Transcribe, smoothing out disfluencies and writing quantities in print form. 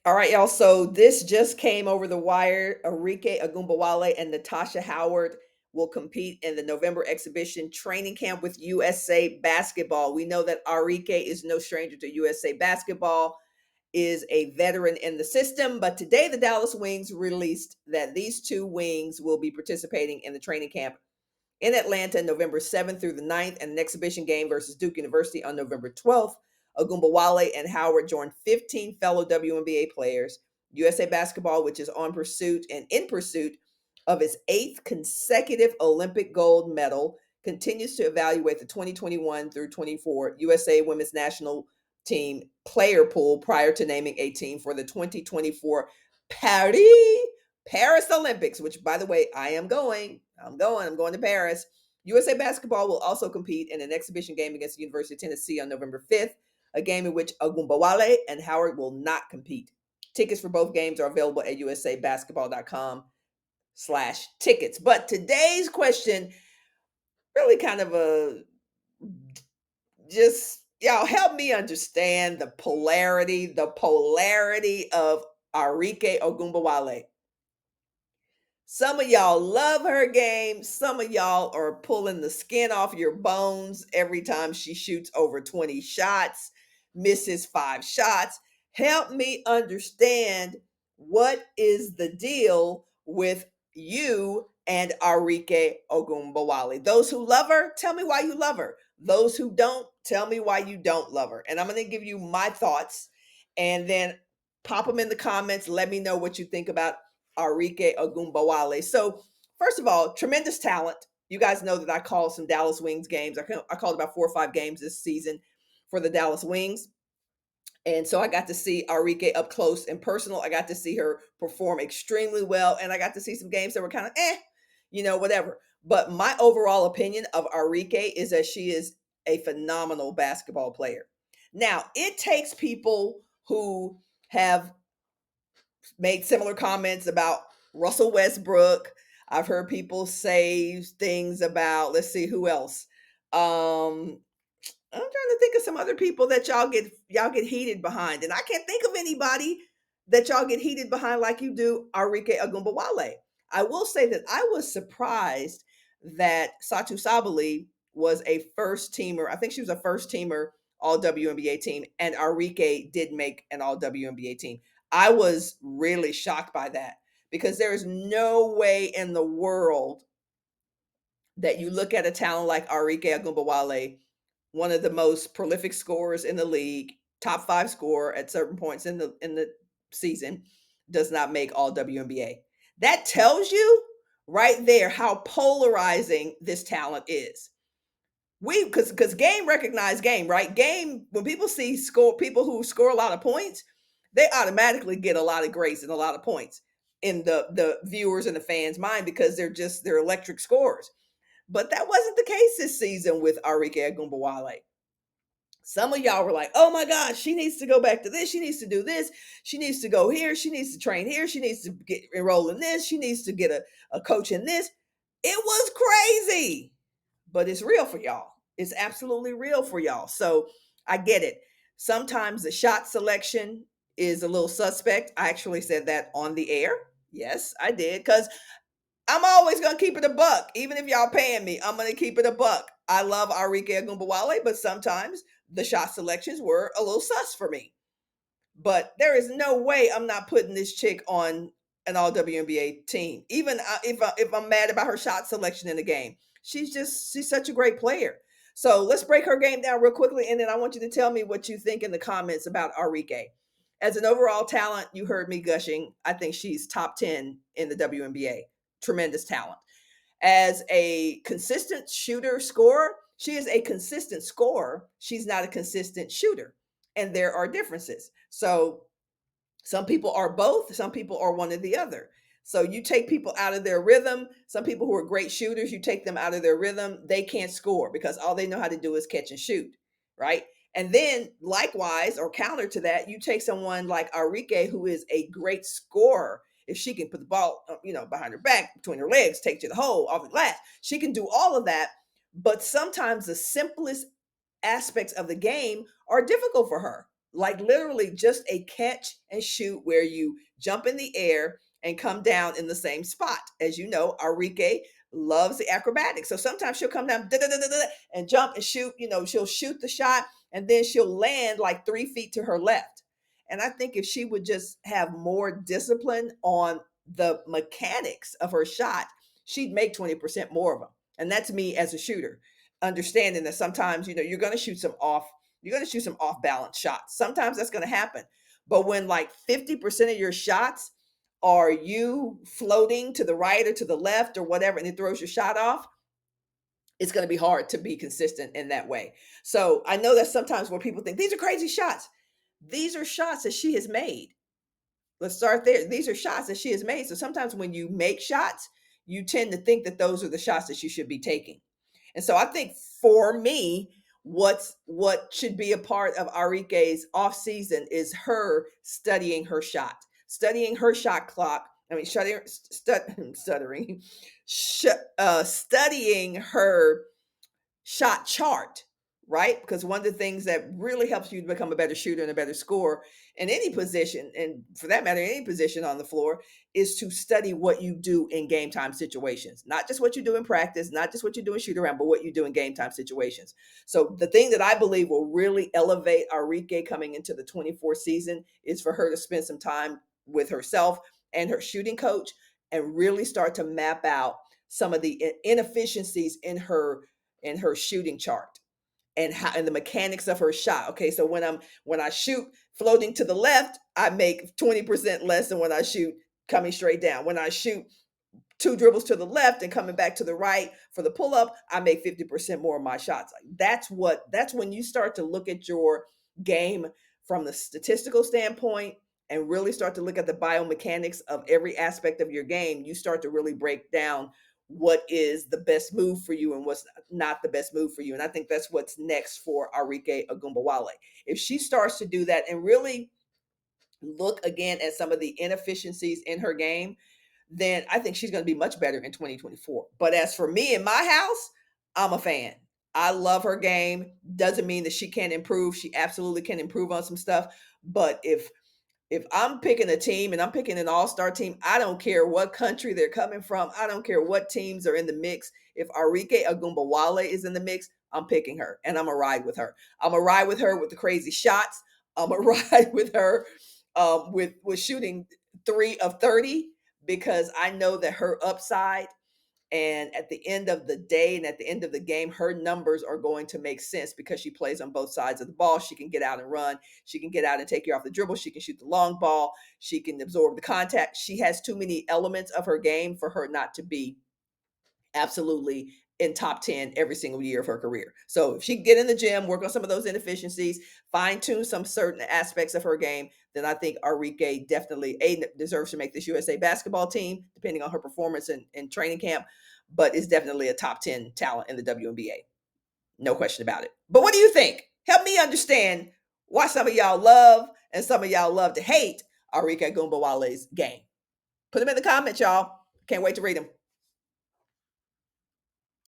All right, y'all. So this just came over the wire. Arike Ogunbowale and Natasha Howard will compete in the November exhibition training camp with USA Basketball. We know that Arike is no stranger to USA Basketball, is a veteran in the system, but today the Dallas Wings released that these two wings will be participating in the training camp in Atlanta, November 7th through the 9th, and an exhibition game versus Duke University on November 12th. Ogunbowale and Howard joined 15 fellow WNBA players. USA Basketball, which is on pursuit and in pursuit of its eighth consecutive Olympic gold medal, continues to evaluate the 2021 through 24 USA Women's National Team player pool prior to naming a team for the 2024 Paris Olympics, which, by the way, I am going. I'm going to Paris. USA Basketball will also compete in an exhibition game against the University of Tennessee on November 5th, a game in which Ogunbowale and Howard will not compete. Tickets for both games are available at usabasketball.com/tickets. But today's question, really kind of a just y'all help me understand the polarity of Arike Ogunbowale. Some of y'all love her game. Some of y'all are pulling the skin off your bones every time she shoots over 20 shots, misses 5 shots. Help me understand what is the deal with you and Arike Ogunbowale. Those who love her, tell me why you love her. Those who don't, tell me why you don't love her. And I'm going to give you my thoughts and then pop them in the comments. Let me know what you think about Arike Ogunbowale. So, first of all, tremendous talent. You guys know that I called some Dallas Wings games. I called about 4 or 5 games this season for the Dallas Wings. And so I got to see Arike up close and personal. I got to see her perform extremely well. And I got to see some games that were kind of whatever. But my overall opinion of Arike is that she is a phenomenal basketball player. Now, it takes people who have made similar comments about Russell Westbrook. I've heard people say things about, let's see who else. I'm trying to think of some other people that y'all get heated behind, and I can't think of anybody that y'all get heated behind like you do Arike Ogunbowale. I will say that I was surprised that Satu Sabali was a first teamer. I think she was a first teamer All WNBA team, and Arike did make an All WNBA team. I was really shocked by that because there is no way in the world that you look at a talent like Arike Ogunbowale, one of the most prolific scorers in the league, top 5 scorer at certain points in the season, does not make All WNBA. That tells you right there how polarizing this talent is. Because game recognize game, right? Game, when people see people who score a lot of points, they automatically get a lot of grace and a lot of points in the viewers and the fans' mind because they're electric scorers. But that wasn't the case this season with Arike Ogunbowale. Some of y'all were like, oh my gosh, she needs to go back to this. She needs to do this. She needs to go here. She needs to train here. She needs to get enrolled in this. She needs to get a coach in this. It was crazy, but it's real for y'all. It's absolutely real for y'all. So I get it. Sometimes the shot selection is a little suspect. I actually said that on the air. Yes, I did. Because I'm always gonna keep it a buck, even if y'all paying me. I'm gonna keep it a buck. I love Arike Ogunbowale, but sometimes the shot selections were a little sus for me. But there is no way I'm not putting this chick on an All WNBA team, even if I'm mad about her shot selection in the game. She's such a great player. So let's break her game down real quickly, and then I want you to tell me what you think in the comments about Arike. As an overall talent, you heard me gushing. I think she's top 10 in the WNBA. Tremendous talent. As a consistent shooter scorer, she is a consistent scorer. She's not a consistent shooter. And there are differences. So some people are both, some people are one or the other. So you take people out of their rhythm. Some people who are great shooters, you take them out of their rhythm, they can't score because all they know how to do is catch and shoot, right? And then likewise, or counter to that, you take someone like Arike, who is a great scorer. If she can put the ball, behind her back, between her legs, take it to the hole, off the glass, she can do all of that. But sometimes the simplest aspects of the game are difficult for her. like literally just a catch and shoot where you jump in the air and come down in the same spot. As you know, Arike loves the acrobatics. So sometimes she'll come down and jump and shoot. She'll shoot the shot and then she'll land like 3 feet to her left. And I think if she would just have more discipline on the mechanics of her shot, she'd make 20% more of them. And that's me as a shooter, understanding that sometimes, you're going to shoot some off balance shots. Sometimes that's going to happen. But when like 50% of your shots are you floating to the right or to the left or whatever, and it throws your shot off, it's going to be hard to be consistent in that way. So I know that sometimes where people think these are crazy shots, these are shots that she has made. Let's start there. These are shots that she has made. So sometimes when you make shots, you tend to think that those are the shots that you should be taking. And so I think for me, what should be a part of Arike's off season is her studying her shot clock. I mean, stuttering, studying her shot chart, right? Because one of the things that really helps you to become a better shooter and a better scorer in any position, and for that matter, any position on the floor, is to study what you do in game time situations. Not just what you do in practice, not just what you do in shoot around, but what you do in game time situations. So the thing that I believe will really elevate Arike coming into the 24 season is for her to spend some time with herself and her shooting coach and really start to map out some of the inefficiencies in her shooting chart and the mechanics of her shot. Okay, so when I shoot floating to the left, I make 20% less than when I shoot coming straight down. When I shoot 2 dribbles to the left and coming back to the right for the pull up, I make 50% more of my shots. That's when you start to look at your game from the statistical standpoint and really start to look at the biomechanics of every aspect of your game. You start to really break down what is the best move for you and what's not the best move for you. And I think that's what's next for Arike Ogunbowale. If she starts to do that and really look again at some of the inefficiencies in her game, then I think she's going to be much better in 2024. But as for me in my house, I'm a fan. I love her game. Doesn't mean that she can't improve. She absolutely can improve on some stuff. But if I'm picking a team and I'm picking an all-star team, I don't care what country they're coming from. I don't care what teams are in the mix. If Arike Ogunbowale is in the mix, I'm picking her and I'm going to ride with her. I'm going to ride with her with the crazy shots. I'm going to ride with her with shooting 3 of 30 because I know that her upside and at the end of the day and at the end of the game, her numbers are going to make sense because she plays on both sides of the ball. She can get out and run. She can get out and take you off the dribble. She can shoot the long ball. She can absorb the contact. She has too many elements of her game for her not to be absolutely in top 10 every single year of her career. So if she can get in the gym, work on some of those inefficiencies, fine tune some certain aspects of her game, then I think Arike definitely deserves to make this USA basketball team, depending on her performance in training camp, but is definitely a top 10 talent in the WNBA. No question about it. But what do you think? Help me understand why some of y'all love and some of y'all love to hate Arike Ogunbowale's game. Put them in the comments, y'all. Can't wait to read them.